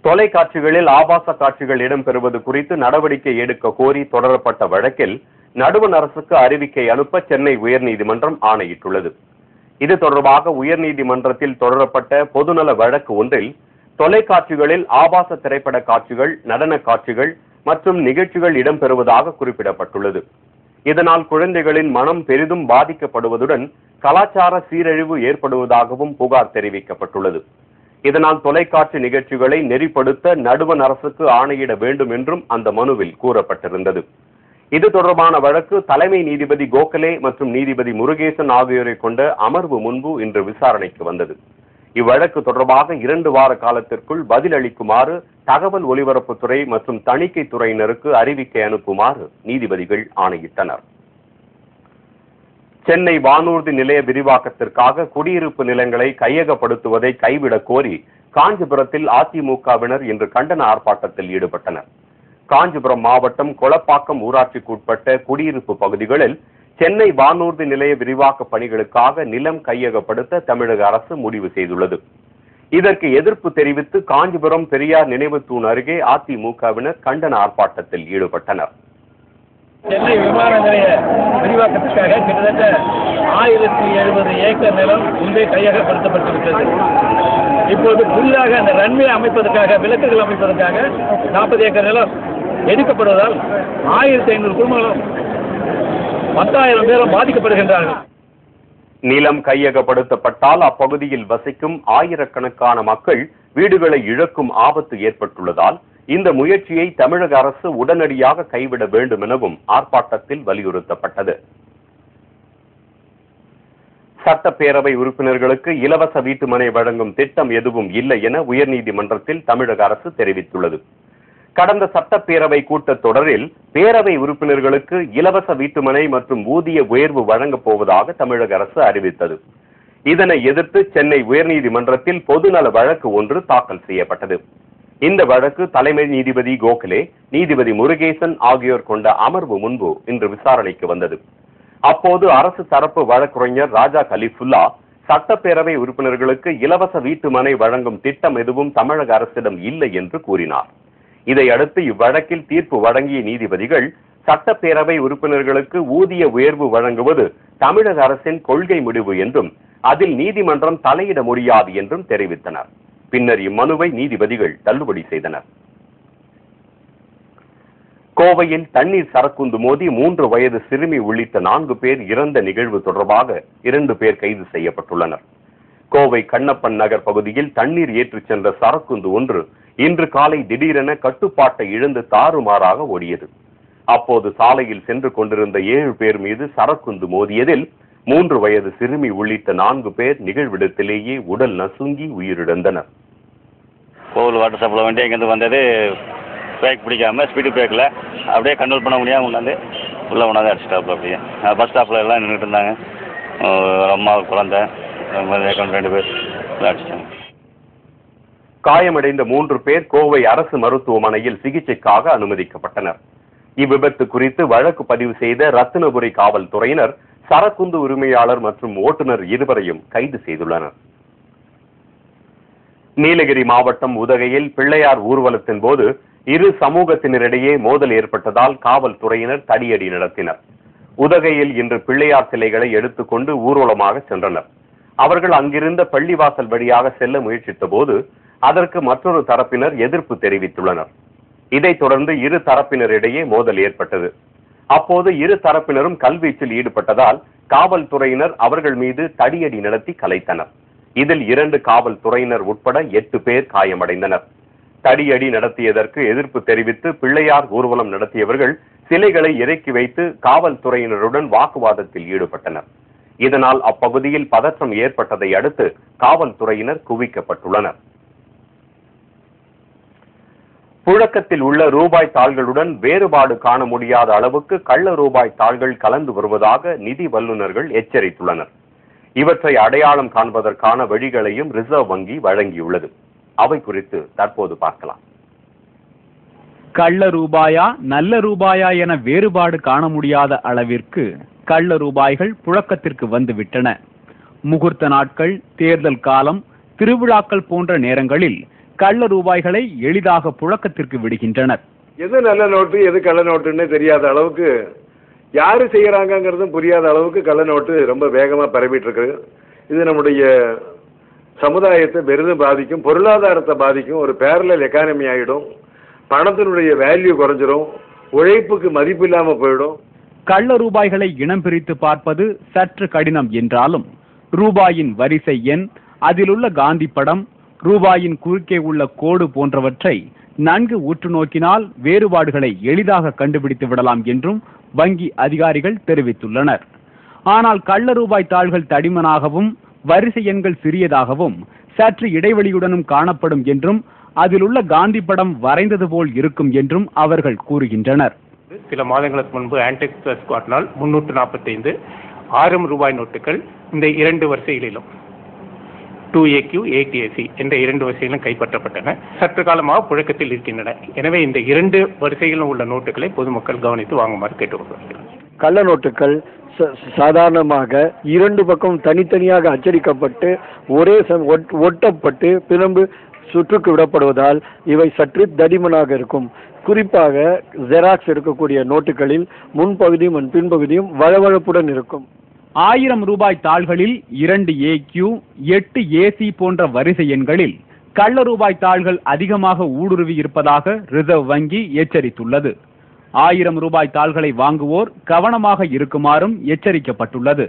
தொலைக்காட்சிகளில் ஆபாச காட்சிகள் இடம்பெறுவது குறித்து நடவடிக்கை எடுக்க கோரி தொடரப்பட்ட வழக்கில் நடுவண் அரசுக்கு அறிவிக்கை அனுப்ப சென்னை உயர்நீதிமன்றம் ஆணையிட்டுள்ளது. இது தொடர்பாக உயர்நீதிமன்றத்தில் தொடரப்பட்ட பொதுநல வழக்கு ஒன்றில் தொலைக்காட்சிகளில் ஆபாச திரைப்பட காட்சிகள், நடன காட்சிகள் மற்றும் நிகழ்ச்சிகள் இடம்பெறுவதாக குறிப்பிடப்பட்டுள்ளது. இதனால் குழந்தைகளின் மனம் பெரிதும் பாதிக்கப்படுவதுடன் கலாச்சார சீரழிவு ஏற்படுவதாகவும் புகார் தெரிவிக்கப்பட்டுள்ளது. இதனால் தொலைக்காட்சி நிகழ்ச்சிகளை நெறிப்படுத்த நடுவண் அரசுக்கு ஆணையிட வேண்டும் என்றும் அந்த மனுவில் கூறப்பட்டிருந்தது. இது தொடர்பான வழக்கு தலைமை நீதிபதி கோகலே மற்றும் நீதிபதி முருகேசன் ஆகியோரை கொண்ட அமர்வு முன்பு இன்று விசாரணைக்கு வந்தது. இவ்வழக்கு தொடர்பாக 2 வார காலத்திற்குள் பதில் அளிக்குமாறு தகவல் ஒலிபரப்புத்துறை மற்றும் தணிக்கை துறையினருக்கு அறிவிக்கை அனுப்புமாறு நீதிபதிகள் ஆணையிட்டனர். சென்னை வானூர்தி நிலைய விரிவாக்கத்திற்காக குடியிருப்பு நிலங்களை கையகப்படுத்துவதை கைவிடக் கோரி காஞ்சிபுரத்தில் அதிமுகவினர் இன்று கண்டன ஆர்ப்பாட்டத்தில் ஈடுபட்டனர். காஞ்சிபுரம் மாவட்டம் கொளப்பாக்கம் ஊராட்சிக்குட்பட்ட குடியிருப்பு பகுதிகளில் சென்னை வானூர்தி நிலைய விரிவாக்க பணிகளுக்காக நிலம் கையகப்படுத்த தமிழக அரசு முடிவு செய்துள்ளது. இதற்கு எதிர்ப்பு தெரிவித்து காஞ்சிபுரம் பெரியார் நினைவு தூண் அருகே அதிமுகவினர் கண்டன ஆர்ப்பாட்டத்தில் ஈடுபட்டனர். சென்னை விமான நிலைய விரிவாக்கத்திற்காக கிட்டத்தட்ட 1070 ஏக்கர் நிலம் முன்பே கையகப்படுத்தப்பட்டிருக்கிறது. இப்போது புதிதாக அந்த ரன்வே அமைப்பதற்காக, விளக்குகள் அமைப்பதற்காக 40 ஏக்கர் நிலம் எடுக்கப்படுவதால் 1500 குடும்பங்களும் 10,000 பேரும் பாதிக்கப்படுகின்றார்கள். நிலம் கையகப்படுத்தப்பட்டால் அப்பகுதியில் வசிக்கும் ஆயிரக்கணக்கான மக்கள் வீடுகளை இழக்கும் ஆபத்து ஏற்பட்டுள்ளதால் இந்த முயற்சியை தமிழக அரசு உடனடியாக கைவிட வேண்டும் எனவும் ஆர்ப்பாட்டத்தில் வலியுறுத்தப்பட்டது. சட்டப்பேரவை உறுப்பினர்களுக்கு இலவச வீட்டுமனை வழங்கும் திட்டம் எதுவும் இல்லை என உயர்நீதிமன்றத்தில் தமிழக அரசு தெரிவித்துள்ளது. கடந்த சட்டப்பேரவை கூட்டத்தொடரில் பேரவை உறுப்பினர்களுக்கு இலவச வீட்டுமனை மற்றும் ஊதிய உயர்வு வழங்கப் போவதாக தமிழக அரசு அறிவித்தது. இதனை எதிர்த்து சென்னை உயர்நீதிமன்றத்தில் பொதுநல வழக்கு ஒன்று தாக்கல் செய்யப்பட்டது. இந்த வழக்கு தலைமை நீதிபதி கோகலே, நீதிபதி முருகேசன் ஆகியோர் கொண்ட அமர்வு முன்பு இன்று விசாரணைக்கு வந்தது. அப்போது அரசு தரப்பு வழக்குரைஞர் ராஜா கலிஃபுல்லா சட்டப்பேரவை உறுப்பினர்களுக்கு இலவச வீட்டுமனை வழங்கும் திட்டம் எதுவும் தமிழக அரசிடம் இல்லை என்று கூறினார். இதையடுத்து இவ்வழக்கில் தீர்ப்பு வழங்கிய நீதிபதிகள் சட்டப்பேரவை உறுப்பினர்களுக்கு ஊதிய உயர்வு வழங்குவது தமிழக அரசின் கொள்கை முடிவு என்றும் அதில் நீதிமன்றம் தலையிட முடியாது என்றும் தெரிவித்தனர். பின்னர் இம்மனுவை நீதிபதிகள் தள்ளுபடி செய்தனர். கோவையில் தண்ணீர் சரக்குந்து மோதி 3 வயது சிறுமி உள்ளிட்ட 4 பேர் இறந்த நிகழ்வு தொடர்பாக 2 பேர் கைது செய்யப்பட்டுள்ளனர். கோவை கண்ணப்பன் நகர் பகுதியில் தண்ணீர் ஏற்றிச் சென்ற சரக்குந்து ஒன்று இன்று காலை திடீரென கட்டுப்பாட்டை இழந்து தாறுமாறாக ஓடியது. அப்போது சாலையில் சென்று கொண்டிருந்த 7 பேர் மீது சரக்குந்து மோதியதில் 3 வயது சிறுமி உள்ளிட்ட 4 பேர் நிகழ்விடத்திலேயே உடல் நசுங்கி உயிரிழந்தனர். கோவில் வாட்டர் சப்ளை வண்டி எங்கேருந்து வந்தது, பிரேக் பிடிக்காம ஸ்பீடு பிரேக்கில் அப்படியே கண்ட்ரோல் பண்ண முடியாமல் கொண்டாந்து உள்ளே கொண்டாந்து அடிச்சிட்டாப்புல. அப்படியே பஸ் ஸ்டாப்பில் எல்லாம் நின்றுட்டு இருந்தாங்க. அம்மா, குழந்தை, 2 பேர் அடிச்சிட்டாங்க. காயமடைந்த 3 பேர் கோவை அரசு மருத்துவமனையில் சிகிச்சைக்காக அனுமதிக்கப்பட்டனர். இவ்விபத்து குறித்து வழக்கு பதிவு செய்த ரத்தினபுரி காவல்துறையினர் சரக்குந்து உரிமையாளர் மற்றும் ஓட்டுநர் இருவரையும் கைது செய்துள்ளனர். நீலகிரி மாவட்டம் உதகையில் பிள்ளையார் ஊர்வலத்தின் போது இரு சமூகத்தினரிடையே மோதல் ஏற்பட்டதால் காவல்துறையினர் தடியடி நடத்தினர். உதகையில் இன்று பிள்ளையார் சிலைகளை எடுத்துக்கொண்டு ஊர்வலமாக சென்றனர். அவர்கள் அங்கிருந்த பள்ளிவாசல் வழியாக செல்ல முயற்சித்த போது அதற்கு மற்றொரு தரப்பினர் எதிர்ப்பு தெரிவித்துள்ளனர். இதைத் தொடர்ந்து இரு தரப்பினரிடையே மோதல் ஏற்பட்டது. அப்போது இரு தரப்பினரும் கல்வீச்சில் ஈடுபட்டதால் காவல்துறையினர் அவர்கள் மீது தடியடி நடத்தி கலைத்தனர். இதில் 2 காவல்துறையினர் உட்பட 8 பேர் காயமடைந்தனர். தடியடி நடத்தியதற்கு எதிர்ப்பு தெரிவித்து பிள்ளையார் ஊர்வலம் நடத்தியவர்கள் சிலைகளை இறக்கி வைத்து காவல்துறையினருடன் வாக்குவாதத்தில் ஈடுபட்டனர். இதனால் அப்பகுதியில் பதற்றம் ஏற்பட்டதை அடுத்து காவல்துறையினர் குவிக்கப்பட்டுள்ளனர். புழக்கத்தில் உள்ள ரூபாய் தாள்களுடன் வேறுபாடு காண முடியாத அளவுக்கு கள்ள ரூபாய் தாள்கள் கலந்து வருவதாக நிதி வல்லுநர்கள் எச்சரித்துள்ளனர். இவற்றை அடையாளம் காண்பதற்கான வழிகளையும் ரிசர்வ் வங்கி வழங்கியுள்ளது. அவை குறித்து தற்போது பார்க்கலாம். கள்ள ரூபாயா நல்ல ரூபாயா என வேறுபாடு காண முடியாத அளவிற்கு கள்ள ரூபாய்கள் புழக்கத்திற்கு வந்துவிட்டன. முகூர்த்த நாட்கள், தேர்தல் காலம், திருவிழாக்கள் போன்ற நேரங்களில் கள்ள ரூபாய்களை எளிதாக புழக்கத்திற்கு விடுகின்றனர். எது நல்ல நோட்டு எது கள்ள நோட்டுன்னு தெரியாத அளவுக்கு, யாரு செய்யறாங்கிறதும் புரியாத அளவுக்கு கள்ள நோட்டு ரொம்ப வேகமா பரவிட்டு இருக்கு. இது நம்முடைய சமுதாயத்தை பெரிதும் பாதிக்கும், பொருளாதாரத்தை பாதிக்கும், ஒரு பேரலல் எக்கானமி ஆகிடும், பணத்தினுடைய வேல்யூ குறைஞ்சிரும், உழைப்புக்கு மதிப்பு இல்லாம போயிடும். கள்ள ரூபாய்களை இனம் பிரித்து பார்ப்பது சற்று கடினம் என்றாலும் ரூபாயின் வரிசை எண், அதிலுள்ள காந்தி படம், ரூபாயின் குறுக்கே உள்ள கோடு போன்றவற்றை நன்கு உற்று நோக்கினால் வேறுபாடுகளை எளிதாக கண்டுபிடித்து விடலாம் என்றும் வங்கி அதிகாரிகள் தெரிவித்துள்ளனர். ஆனால் கள்ள ரூபாய் தாள்கள் தடிமனாகவும் வரிசை எண்கள் சிறியதாகவும் சற்று இடைவெளியுடனும் காணப்படும் என்றும் அதிலுள்ள காந்தி படம் வரைந்தது போல் இருக்கும் என்றும் அவர்கள் கூறுகின்றனர். சில மாதங்களுக்கு முன்பு ஆன்டெக்ஸ் பிளஸ் காட்டினால் 345 1000 ரூபாய் நோட்டுகள் இந்த 2 வரிசைகளிலும் 2AQ 8AC என்ற 2 வரிசைகளும் கைப்பற்றப்பட்டன. சற்று காலமாக புழக்கத்தில் இருக்கின்றன. எனவே இந்த 2 வரிசைகளிலும் உள்ள நோட்டுகளை பொதுமக்கள் கவனித்து வாங்குமாறு கேட்டுக்கொள்கிறார்கள். கள்ள நோட்டுகள் சாதாரணமாக 2 பக்கம் தனித்தனியாக அச்சடிக்கப்பட்டு ஒரே ஒட்டப்பட்டு பிறகு சுற்றுக்கு விடப்படுவதால் இவை சற்று தடிமனாக இருக்கும். குறிப்பாக ஜெராக்ஸ் எடுக்கக்கூடிய நோட்டுகளில் முன்பகுதியும் பின்பகுதியும் வழவழப்புடன் இருக்கும். 1000 ரூபாய் தாள்களில் 2AQ 8AC போன்ற வரிசை எண்களில் கள்ள ரூபாய் தாள்கள் அதிகமாக ஊடுருவி இருப்பதாக ரிசர்வ் வங்கி எச்சரித்துள்ளது. 1000 ரூபாய் தாள்களை வாங்குவோர் கவனமாக இருக்குமாறும் எச்சரிக்கப்பட்டுள்ளது.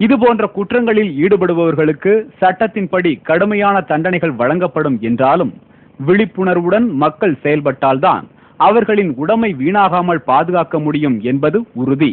இதுபோன்ற குற்றங்களில் ஈடுபடுபவர்களுக்கு சட்டத்தின்படி கடுமையான தண்டனைகள் வழங்கப்படும் என்றாலும் விழிப்புணர்வுடன் மக்கள் செயல்பட்டால்தான் அவர்களின் உடைமை வீணாகாமல் பாதுகாக்க முடியும் என்பது உறுதி.